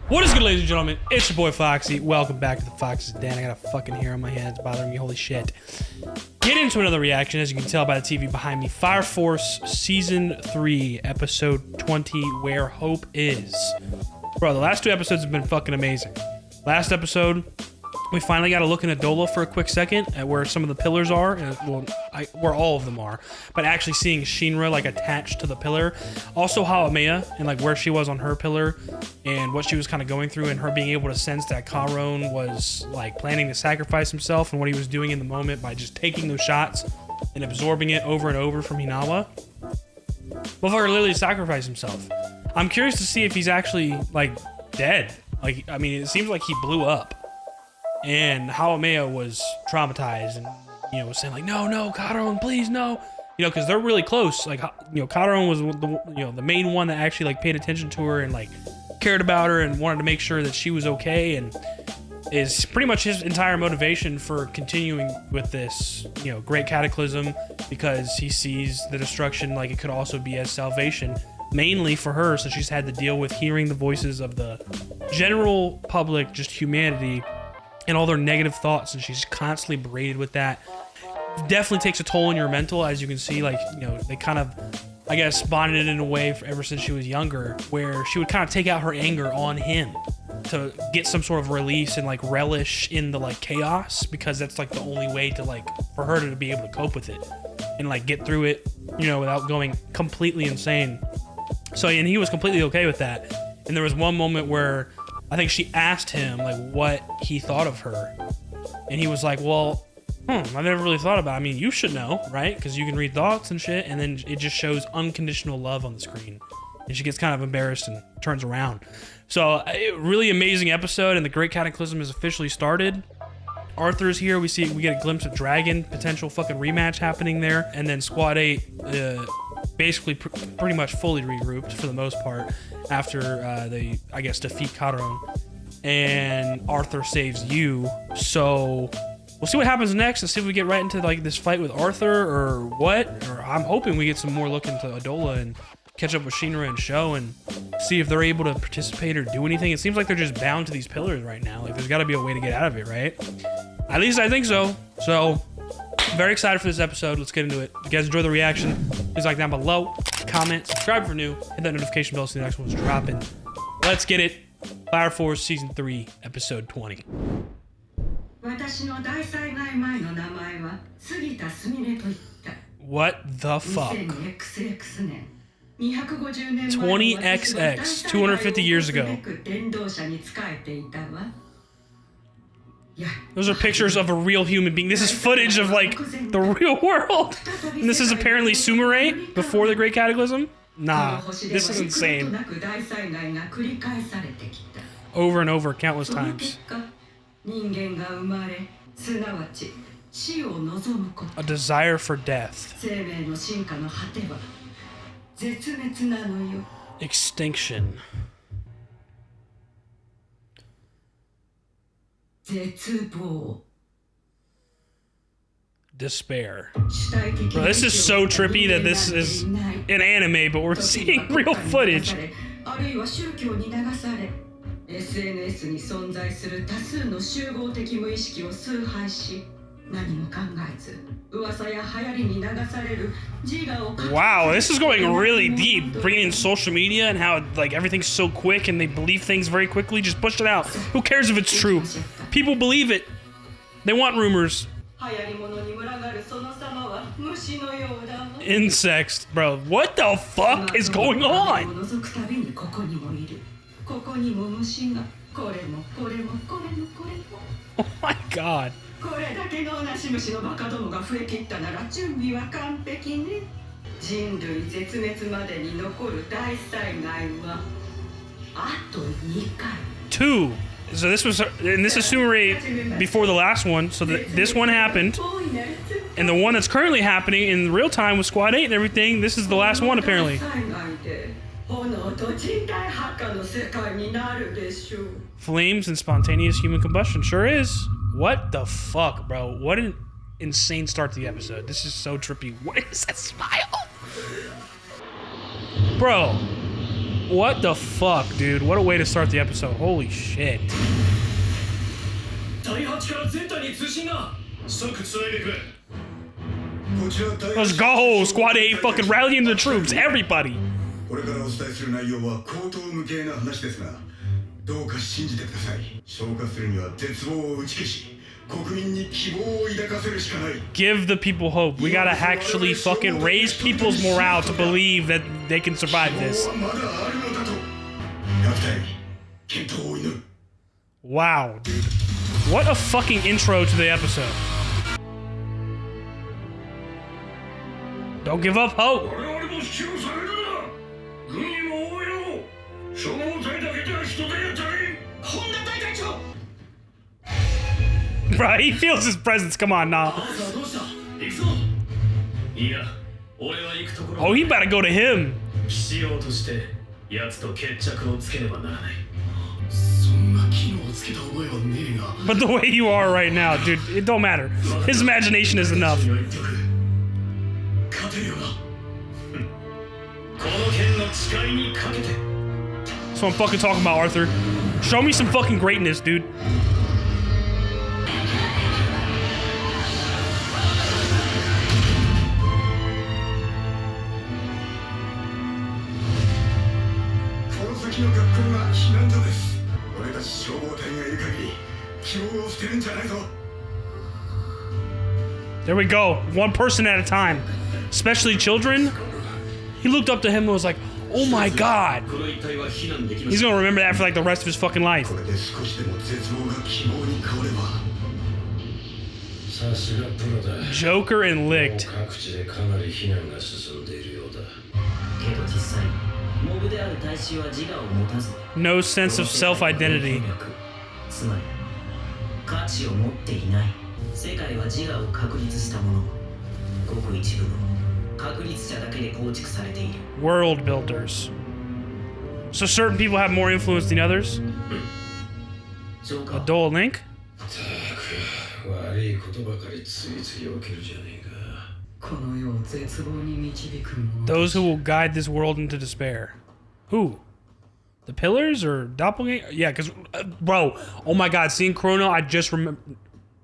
What is good, ladies and gentlemen? It's your boy Foxy. Welcome back to the Fox's Den. I got a fucking hair on my head. It's bothering me. Holy shit. Get into another reaction. As you can tell by the TV behind me, Fire Force Season 3, Episode 20, Where Hope Is. Bro, the last two episodes have been fucking amazing. Last episode, we finally got to look in Adola for a quick second at where some of the pillars are, where all of them are, but actually seeing Shinra like attached to the pillar. Also Haomeya and like where she was on her pillar and what she was kind of going through, and her being able to sense that Karon was like planning to sacrifice himself and what he was doing in the moment by just taking those shots and absorbing it over and over from Hinawa. Motherfucker literally sacrificed himself. I'm curious to see if he's actually like dead. Like, I mean, it seems like he blew up. And Haomeya was traumatized and, you know, was saying like, no, Karon, please, no. You know, because they're really close. Like, you know, Karon was the main one that actually like paid attention to her and like cared about her and wanted to make sure that she was okay, and is pretty much his entire motivation for continuing with this, you know, Great Cataclysm, because he sees the destruction like it could also be as salvation, mainly for her, since she's had to deal with hearing the voices of the general public, just humanity, and all their negative thoughts, and she's constantly berated with that. Definitely takes a toll on your mental, as you can see. Like, you know, they kind of, I guess, bonded it in a way ever since she was younger, where she would kind of take out her anger on him to get some sort of release and like relish in the like chaos, because that's like the only way to like for her to be able to cope with it and like get through it, you know, without going completely insane. So, and he was completely okay with that. And there was one moment where I think she asked him like what he thought of her, and he was like, well, I've never really thought about it. I mean, you should know, right? Because you can read thoughts and shit. And then it just shows unconditional love on the screen, and she gets kind of embarrassed and turns around. So really amazing episode, and the Great Cataclysm has officially started. Arthur's here. We get a glimpse of Dragon potential fucking rematch happening there, and then Squad 8 basically pretty much fully regrouped for the most part after they, I guess, defeat Karon, and Arthur saves you. So we'll see what happens next, and see if we get right into like this fight with Arthur or what. Or I'm hoping we get some more look into Adola and catch up with Shinra and Sho and see if they're able to participate or do anything. It seems like they're just bound to these pillars right now. Like, there's got to be a way to get out of it, right? At least I think so. So very excited for this episode. Let's get into it. If you guys enjoy the reaction, please like down below, comment, subscribe for new, hit that notification bell so the next one's dropping. Let's get it. Fire Force Season 3, Episode 20. What the fuck? 20XX, 250 years ago. Those are pictures of a real human being. This is footage of like the real world. And this is apparently Sumire before the Great Cataclysm? Nah, this is insane. Over and over, countless times. A desire for death. Extinction. Despair. Bro, this is so trippy that this is an anime, but we're seeing real footage. Wow, this is going really deep, bringing in social media and how like everything's so quick and they believe things very quickly. Just push it out. Who cares if it's true? People believe it. They want rumors. Insects, bro. What the fuck is going on? Oh my god. Two. So this was, and this is Sumire before the last one. So this one happened, and the one that's currently happening in real time with Squad 8 and everything. This is the last one apparently. Flames and spontaneous human combustion. Sure is. What the fuck, bro? What an insane start to the episode. This is so trippy. What is that smile? Bro, What the fuck, dude? What a way to start the episode. Holy shit. Let's go! Squad 8 fucking rallying the troops, everybody! Give the people hope. We gotta actually fucking raise people's morale to believe that they can survive this. Wow, dude. What a fucking intro to the episode. Don't give up hope. Bro, he feels his presence. Come on, now. Oh, he better go to him. But the way you are right now, dude, it don't matter. His imagination is enough. That's what I'm fucking talking about, Arthur. Show me some fucking greatness, dude. There we go. One person at a time. Especially children. He looked up to him and was like, oh my god. He's gonna remember that for like the rest of his fucking life. Joker and Licked. No sense of self-identity. World builders. So certain people have more influence than others? A dual link? Those who will guide this world into despair. Who? The pillars or doppelganger? Yeah, because, bro, oh my god, seeing Chrono, I just remember.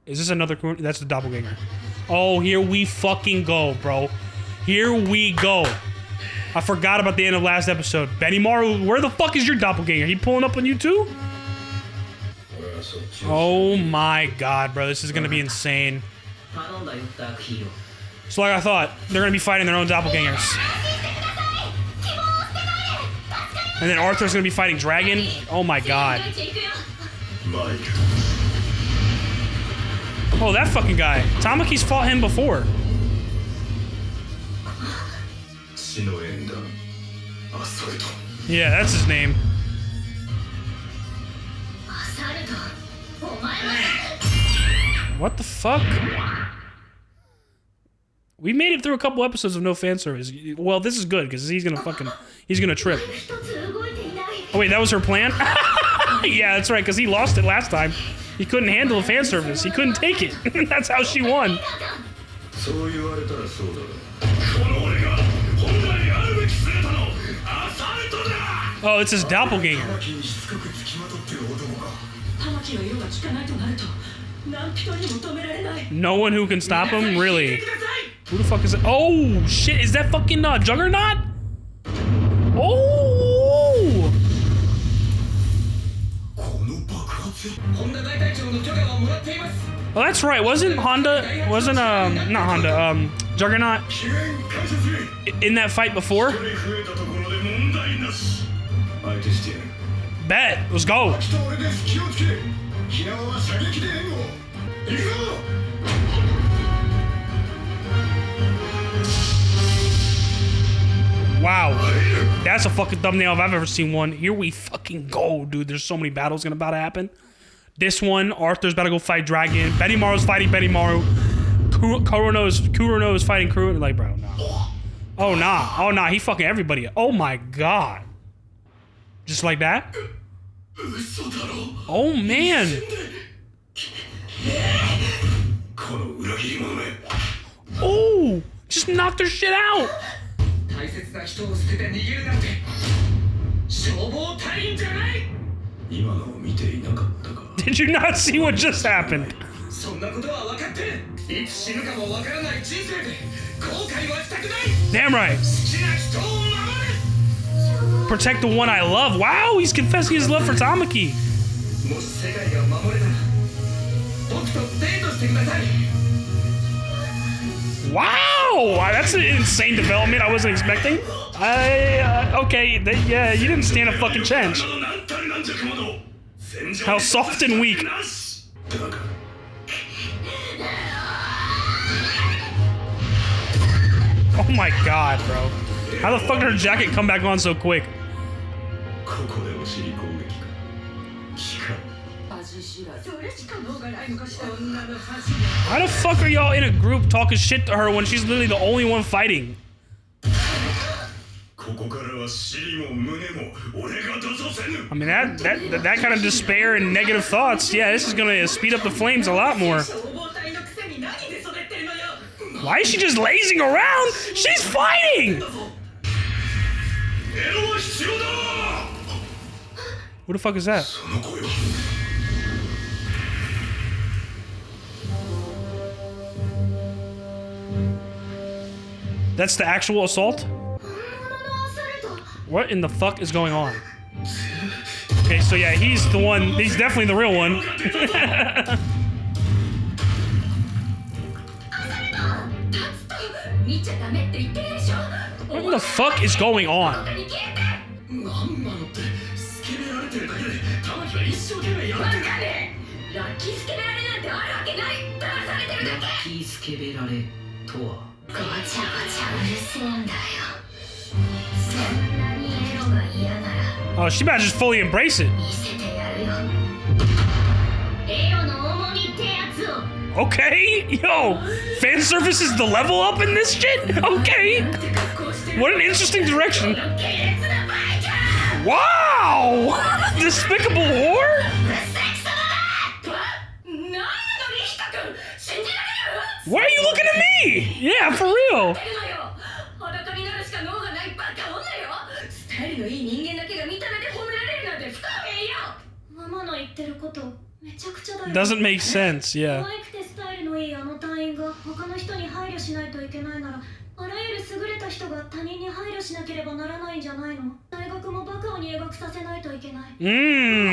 Is this another Chrono? That's the doppelganger. Oh, here we fucking go, bro. Here we go. I forgot about the end of last episode. Benimaru, where the fuck is your doppelganger? He pulling up on you too? Oh my god, bro, this is gonna be insane. So like I thought, they're gonna be fighting their own doppelgangers. And then Arthur's gonna be fighting Dragon? Oh my god. Oh, that fucking guy. Tamaki's fought him before. Yeah, that's his name. What the fuck? We made it through a couple episodes of no fan service. Well, this is good because he's gonna trip. Oh wait, that was her plan? Yeah, that's right, because he lost it last time. He couldn't handle the fan service. He couldn't take it. That's how she won. Oh, it's his doppelganger. No one who can stop him? Really? Who the fuck is it? Oh, shit. Is that fucking Juggernaut? Oh! Oh, that's right. Wasn't Juggernaut in that fight before? Bet. Let's go. Wow. That's a fucking thumbnail if I've ever seen one. Here we fucking go, dude. There's so many battles gonna about to happen. This one, Arthur's about to go fight Dragon. Benimaru's fighting Benimaru. Kurono is fighting Kurono. Like, bro, nah. Oh, nah. Oh, nah. He fucking everybody. Oh, my God. Just like that? Oh, man. Oh, just knocked their shit out. Did you not see what just happened? Damn right. Protect the one I love. Wow, he's confessing his love for Tamaki. Wow, that's an insane development I wasn't expecting. Okay, yeah, you didn't stand a fucking chance. How soft and weak. Oh my god, bro. How the fuck did her jacket come back on so quick? How the fuck are y'all in a group talking shit to her when she's literally the only one fighting? I mean, that kind of despair and negative thoughts, yeah, this is gonna speed up the flames a lot more. Why is she just lazing around? She's fighting! What the fuck is that? That's the actual assault? What in the fuck is going on? Okay, so yeah, he's the one. He's definitely the real one. What the fuck is going on? Oh, she better just fully embrace it. Okay, yo, fan service is the level up in this shit? Okay. What an interesting direction. Wow! Despicable whore? Why are you looking at me? Yeah, for real. Doesn't make sense, yeah.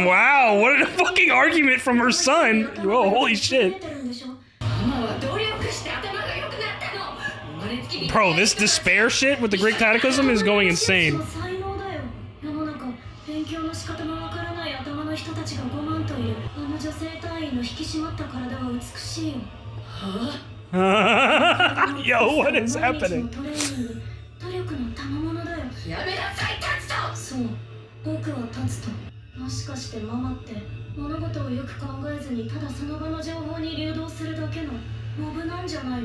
Wow, what a fucking argument from her son. Whoa, holy shit. Bro, this despair shit with the Great Cataclysm is going insane. Yo, what is happening?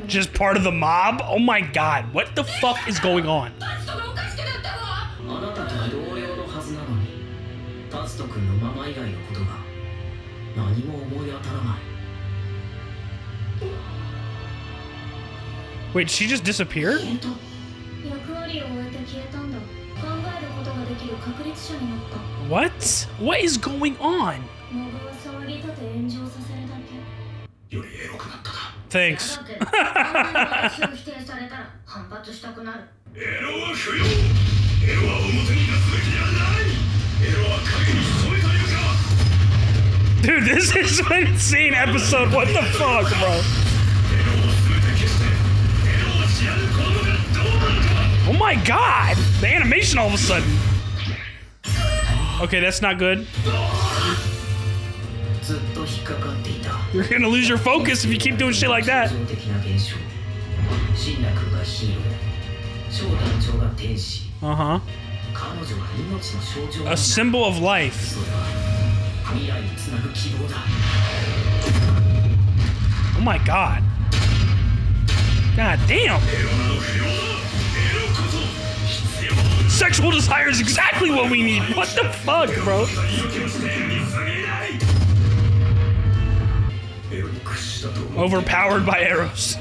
Just part of the mob? Oh my god, what the fuck is going on? Wait, she just disappeared? What? What is going on? Thanks. Dude, this is an insane episode. What the fuck, bro? Oh my god! The animation all of a sudden. Okay, that's not good. You're gonna lose your focus if you keep doing shit like that. Uh-huh. A symbol of life. Oh my god. God damn. Sexual desire is exactly what we need. What the fuck, bro? Overpowered by arrows.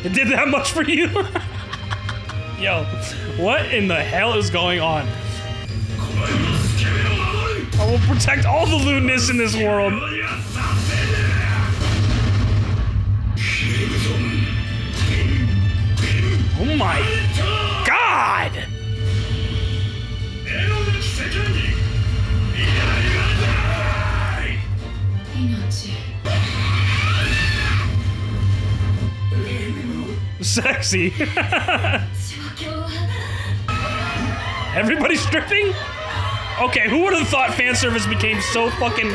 It did that much for you? Yo, what in the hell is going on? I will protect all the lewdness in this world. Oh my God! Sexy. Everybody stripping? Okay, who would have thought fan service became so fucking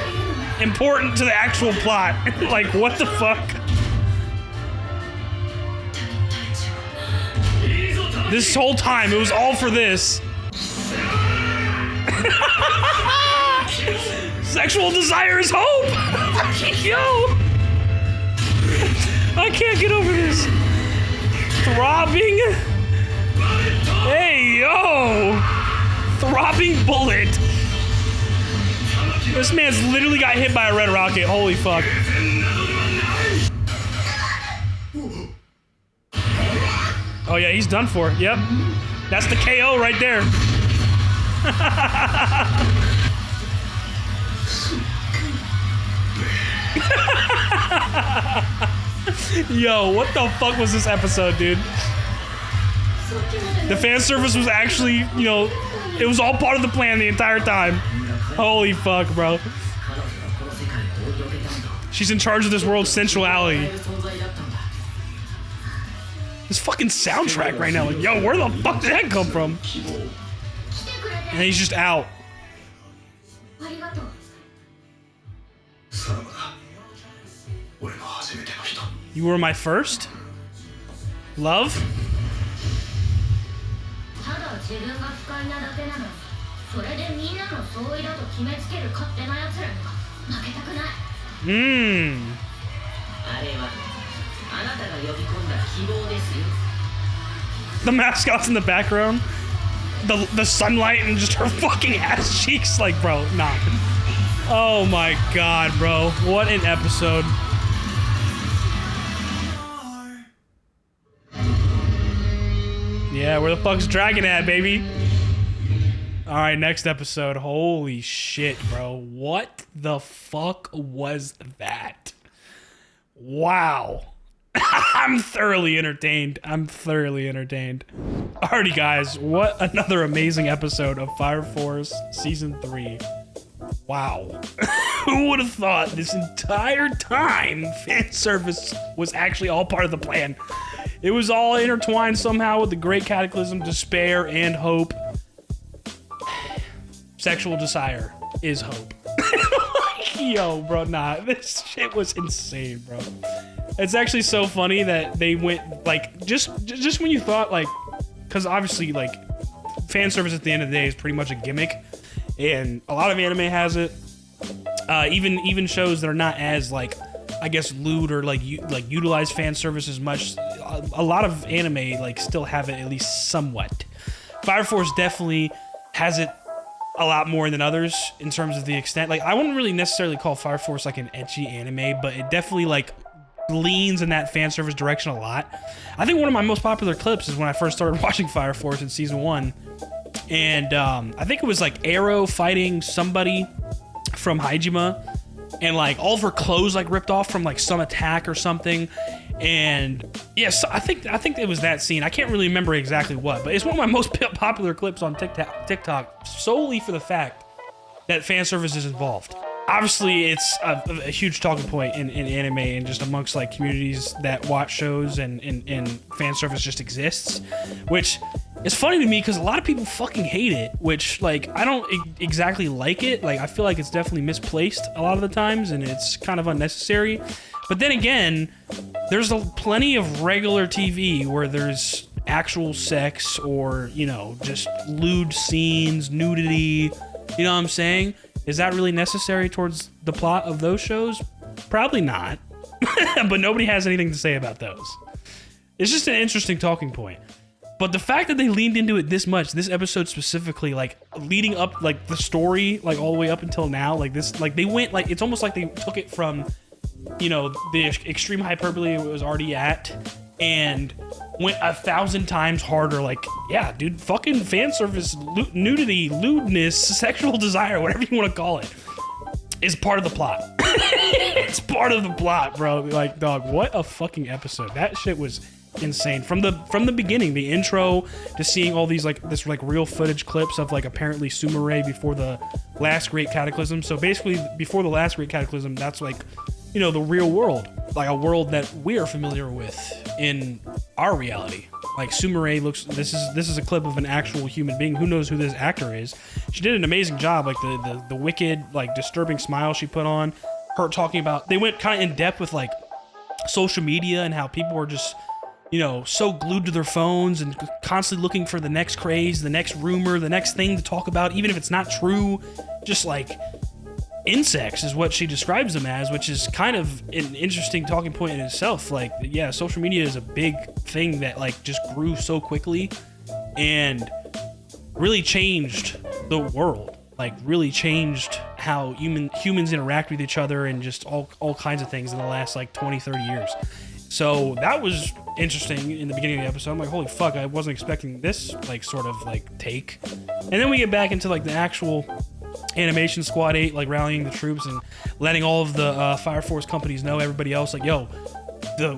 important to the actual plot? Like, what the fuck? This whole time, it was all for this. Sexual desire is hope! Yo! I can't get over this. Throbbing? Hey, yo! Throbbing bullet. This man's literally got hit by a red rocket. Holy fuck. Oh yeah, he's done for. Yep. That's the KO right there. Yo, what the fuck was this episode, dude? The fan service was actually, you know, it was all part of the plan the entire time. Holy fuck, bro. She's in charge of this world's sensuality. This fucking soundtrack right now, like, yo, where the fuck did that come from? And he's just out. You were my first? Love? The mascot's in the background. The sunlight and just her fucking ass cheeks, like, bro, nah. Oh my God, bro. What an episode. Yeah, where the fuck's Dragon at, baby? Alright, next episode. Holy shit, bro. What the fuck was that? Wow. I'm thoroughly entertained. Alrighty, guys. What another amazing episode of Fire Force Season 3. Wow. Who would have thought this entire time fan service was actually all part of the plan? It was all intertwined somehow with the Great Cataclysm, despair, and hope. Sexual desire is hope. Yo, bro, nah, this shit was insane, bro. It's actually so funny that they went, like, just when you thought, like, because obviously, like, fan service at the end of the day is pretty much a gimmick, and a lot of anime has it. Even shows that are not as, like, I guess, lewd or like utilize fan service as much. A lot of anime like still have it, at least somewhat. Fire Force definitely has it a lot more than others in terms of the extent. Like, I wouldn't really necessarily call Fire Force like an ecchi anime, but it definitely like leans in that fan service direction a lot. I think one of my most popular clips is when I first started watching Fire Force in season 1, and I think it was like Arrow fighting somebody from Hajime, and like all of her clothes like ripped off from like some attack or something. And yes, I think it was that scene. I can't really remember exactly what, but it's one of my most popular clips on TikTok solely for the fact that fan service is involved. Obviously, it's a huge talking point in anime and just amongst like communities that watch shows, and fan service just exists, which is funny to me because a lot of people fucking hate it, which like I don't exactly like it. Like, I feel like it's definitely misplaced a lot of the times and it's kind of unnecessary. But then again, there's plenty of regular TV where there's actual sex or, you know, just lewd scenes, nudity, you know what I'm saying? Is that really necessary towards the plot of those shows? Probably not. But nobody has anything to say about those. It's just an interesting talking point. But the fact that they leaned into it this much, this episode specifically, like leading up, like the story, like all the way up until now, like this, like they went, like it's almost like they took it from, you know, the extreme hyperbole it was already at, and went 1,000 times harder. Like, yeah, dude, fucking fan service, nudity, lewdness, sexual desire, whatever you want to call it, is part of the plot. It's part of the plot, bro. Like, dog, what a fucking episode. That shit was insane from the beginning, the intro to seeing all these like this like real footage clips of like apparently Sumire before the last Great Cataclysm. So basically before the last Great Cataclysm, that's like, you know, the real world, like a world that we are familiar with in our reality. Like Sumire looks, this is a clip of an actual human being. Who knows who this actor is? She did an amazing job. Like the wicked, like disturbing smile she put on, her talking about, they went kind of in depth with like social media and how people were just, you know, so glued to their phones and constantly looking for the next craze, the next rumor, the next thing to talk about, even if it's not true. Just like insects is what she describes them as, which is kind of an interesting talking point in itself. Like, yeah, social media is a big thing that like just grew so quickly and really changed the world. Like really changed how humans interact with each other and just all kinds of things in the last like 20, 30 years. So that was interesting in the beginning of the episode. I'm like, holy fuck, I wasn't expecting this like sort of like take. And then we get back into like the actual animation squad 8, like rallying the troops and letting all of the Fire Force companies know, everybody else, like, yo,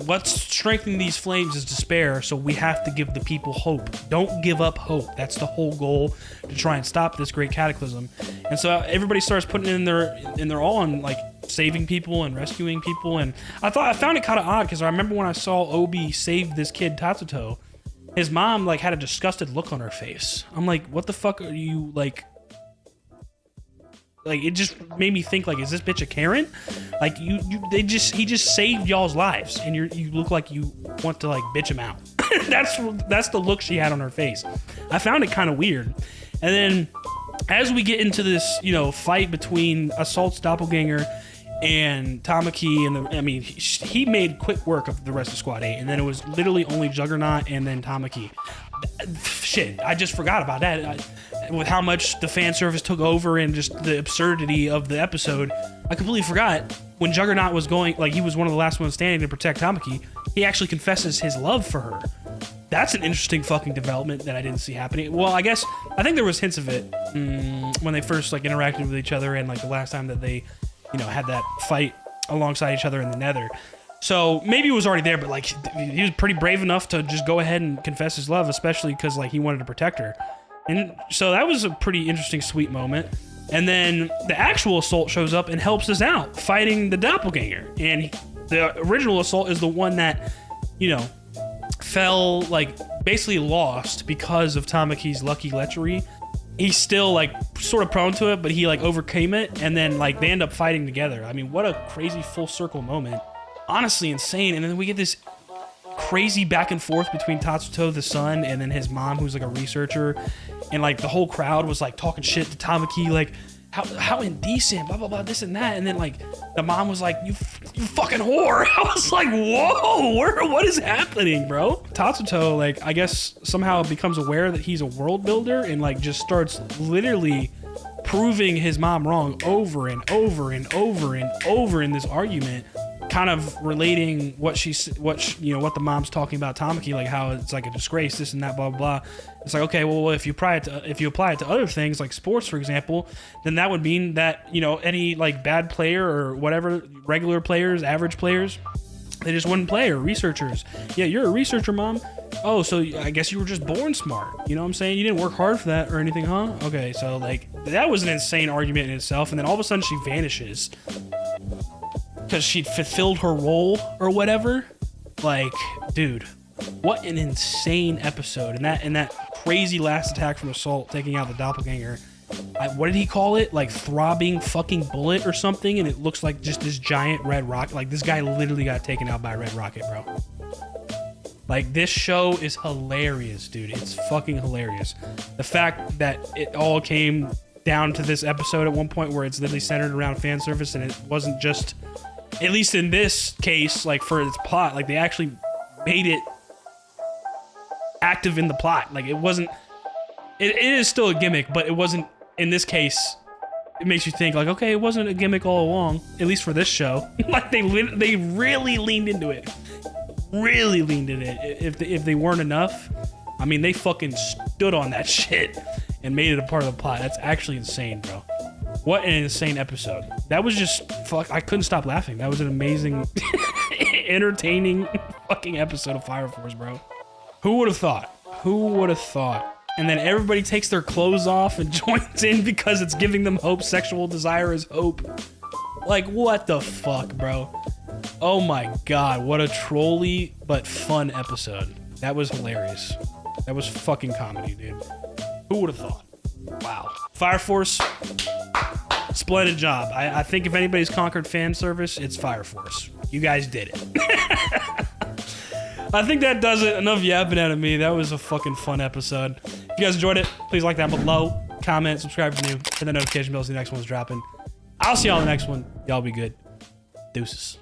what's strengthening these flames is despair, so we have to give the people hope. Don't give up hope. That's the whole goal, to try and stop this Great Cataclysm. And so everybody starts putting in their all on like saving people and rescuing people. And I found it kind of odd because I remember when I saw Obi save this kid Tatsuto, his mom like had a disgusted look on her face. I'm like, what the fuck are you like? Like, it just made me think, like, is this bitch a Karen? Like, he just saved y'all's lives, and you look like you want to like bitch him out. that's the look she had on her face. I found it kind of weird. And then as we get into this, you know, fight between Assault's doppelganger and Tamaki, and he made quick work of the rest of Squad 8, and then it was literally only Juggernaut and then Tamaki. Shit, I just forgot about that. With how much the fan service took over and just the absurdity of the episode, I completely forgot when Juggernaut was going, like he was one of the last ones standing to protect Tamaki, he actually confesses his love for her. That's an interesting fucking development that I didn't see happening. Well, I think there was hints of it when they first like interacted with each other, and like the last time that they, you know, had that fight alongside each other in the Nether. So maybe it was already there, but like he was pretty brave enough to just go ahead and confess his love, especially because like he wanted to protect her. And so that was a pretty interesting, sweet moment. And then the actual Assault shows up and helps us out fighting the doppelganger. And the original Assault is the one that, you know, fell, like, basically lost because of Tamaki's lucky lechery. He's still, like, sort of prone to it, but he, like, overcame it. And then, like, they end up fighting together. I mean, what a crazy full circle moment. Honestly insane. And then we get this crazy back and forth between Tatsuto the son and then his mom, who's like a researcher, and like the whole crowd was like talking shit to Tamaki, like how indecent, blah blah blah, this and that. And then like the mom was like, you fucking whore. I was like, whoa, what is happening, bro? Tatsuto, like, I guess somehow becomes aware that he's a world builder and like just starts literally proving his mom wrong over and over and over and over in this argument, kind of relating what the mom's talking about Tamaki, like how it's like a disgrace, this and that, blah blah blah. It's like, okay, well, if you apply it to other things like sports, for example, then that would mean that, you know, any like bad player or whatever, regular players, average players, they just wouldn't play, or researchers. Yeah, you're a researcher, mom. Oh, so I guess you were just born smart. You know what I'm saying? You didn't work hard for that or anything, huh? Okay, so like that was an insane argument in itself, and then all of a sudden she vanishes because she'd fulfilled her role or whatever. Like, dude, what an insane episode. And that crazy last attack from Assault, taking out the doppelganger. What did he call it? Like throbbing fucking bullet or something, and it looks like just this giant red rocket. Like, this guy literally got taken out by a red rocket, bro. Like, this show is hilarious, dude. It's fucking hilarious. The fact that it all came down to this episode at one point where it's literally centered around fan service, and it wasn't just, at least in this case, like for its plot, like they actually made it active in the plot. Like, it wasn't, it is still a gimmick, but it wasn't, in this case, it makes you think like, okay, it wasn't a gimmick all along, at least for this show. Like, they really leaned into it. Really leaned into it. If they weren't enough, I mean, they fucking stood on that shit and made it a part of the plot. That's actually insane, bro. What an insane episode. That was just, fuck, I couldn't stop laughing. That was an amazing, entertaining fucking episode of Fire Force, bro. Who would have thought? Who would have thought? And then everybody takes their clothes off and joins in because it's giving them hope. Sexual desire is hope. Like, what the fuck, bro? Oh my god, what a trolly but fun episode. That was hilarious. That was fucking comedy, dude. Who would have thought? Wow. Fire Force, splendid job. I think if anybody's conquered fan service, it's Fire Force. You guys did it. I think that does it. Enough yapping out of me. That was a fucking fun episode. If you guys enjoyed it, please like that below. Comment, subscribe if you're new. Hit the notification bell so the next one's dropping. I'll see y'all in the next one. Y'all be good. Deuces.